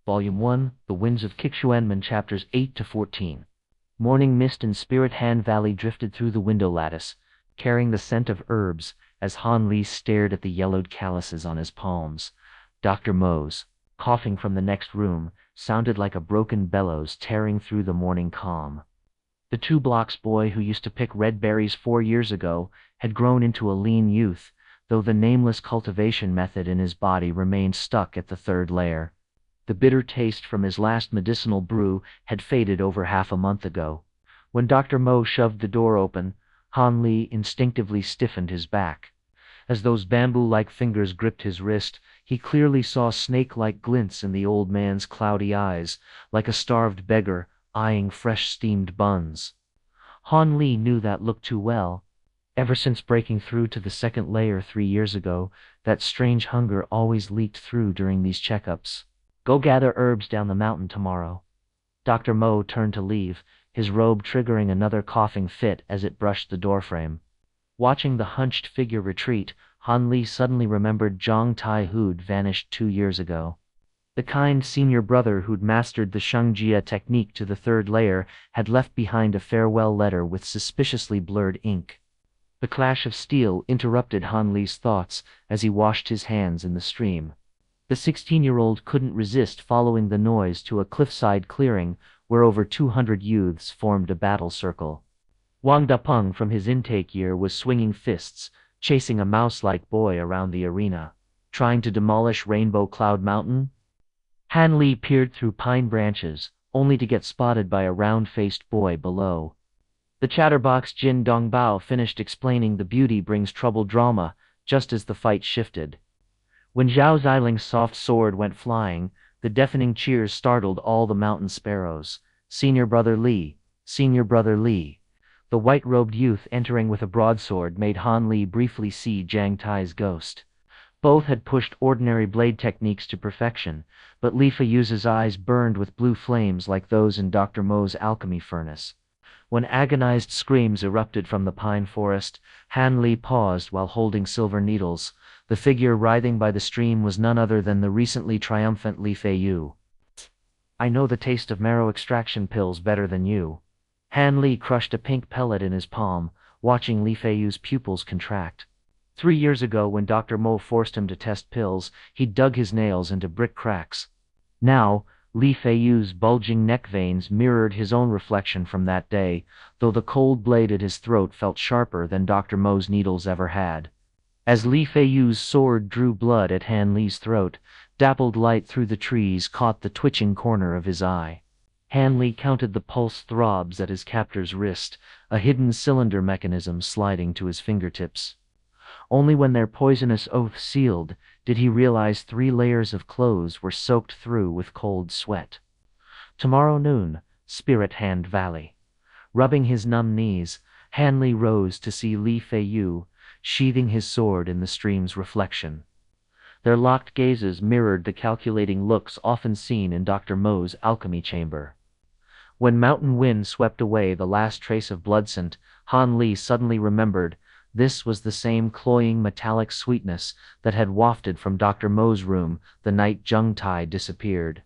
Volume 1, The Winds of Qixuanmen, Chapters 8 to 14. Morning mist and Spirit Hand Valley drifted through the window lattice, carrying the scent of herbs as Han Li stared at the yellowed calluses on his palms. Dr. Mo's, coughing from the next room, sounded like a broken bellows tearing through the morning calm. The 2 blocks boy who used to pick red berries 4 years ago had grown into a lean youth, though the nameless cultivation method in his body remained stuck at the 3rd layer. The bitter taste from his last medicinal brew had faded over half a month ago. When Dr. Mo shoved the door open, Han Li instinctively stiffened his back. As those bamboo-like fingers gripped his wrist, he clearly saw snake-like glints in the old man's cloudy eyes, like a starved beggar eyeing fresh steamed buns. Han Li knew that look too well. Ever since breaking through to the 2nd layer 3 years ago, that strange hunger always leaked through during these checkups. Go gather herbs down the mountain tomorrow. Dr. Mo turned to leave, his robe triggering another coughing fit as it brushed the doorframe. Watching the hunched figure retreat, Han Li suddenly remembered Zhang Tai who'd vanished 2 years ago. The kind senior brother who'd mastered the Xianxia technique to the 3rd layer had left behind a farewell letter with suspiciously blurred ink. The clash of steel interrupted Han Li's thoughts as he washed his hands in the stream. The 16-year-old couldn't resist following the noise to a cliffside clearing where over 200 youths formed a battle circle. Wang Dapeng from his intake year was swinging fists, chasing a mouse-like boy around the arena. Trying to demolish Rainbow Cloud Mountain? Han Li peered through pine branches, only to get spotted by a round-faced boy below. The chatterbox Jin Dongbao finished explaining the beauty brings trouble drama just as the fight shifted. When Zhao Ziling's soft sword went flying, the deafening cheers startled all the mountain sparrows. Senior Brother Li, Senior Brother Li. The white-robed youth entering with a broadsword made Han Li briefly see Zhang Tai's ghost. Both had pushed ordinary blade techniques to perfection, but Li Feiyu's eyes burned with blue flames like those in Dr. Mo's alchemy furnace. When agonized screams erupted from the pine forest, Han Li paused while holding silver needles. The figure writhing by the stream was none other than the recently triumphant Li Feiyu. I know the taste of marrow extraction pills better than you. Han Li crushed a pink pellet in his palm, watching Li Feiyu's pupils contract. 3 years ago, when Dr. Mo forced him to test pills, he dug his nails into brick cracks. Now, Li Feiyu's bulging neck veins mirrored his own reflection from that day, though the cold blade at his throat felt sharper than Dr. Mo's needles ever had. As Li Feiyu's sword drew blood at Han Li's throat, dappled light through the trees caught the twitching corner of his eye. Han Li counted the pulse throbs at his captor's wrist, a hidden cylinder mechanism sliding to his fingertips. Only when their poisonous oath sealed did he realize 3 layers of clothes were soaked through with cold sweat. Tomorrow noon, Spirit Hand Valley. Rubbing his numb knees, Han Li rose to see Li Feiyu, sheathing his sword in the stream's reflection. Their locked gazes mirrored the calculating looks often seen in Dr. Mo's alchemy chamber. When mountain wind swept away the last trace of blood scent, Han Li suddenly remembered this was the same cloying metallic sweetness that had wafted from Dr. Mo's room the night Zhang Tai disappeared.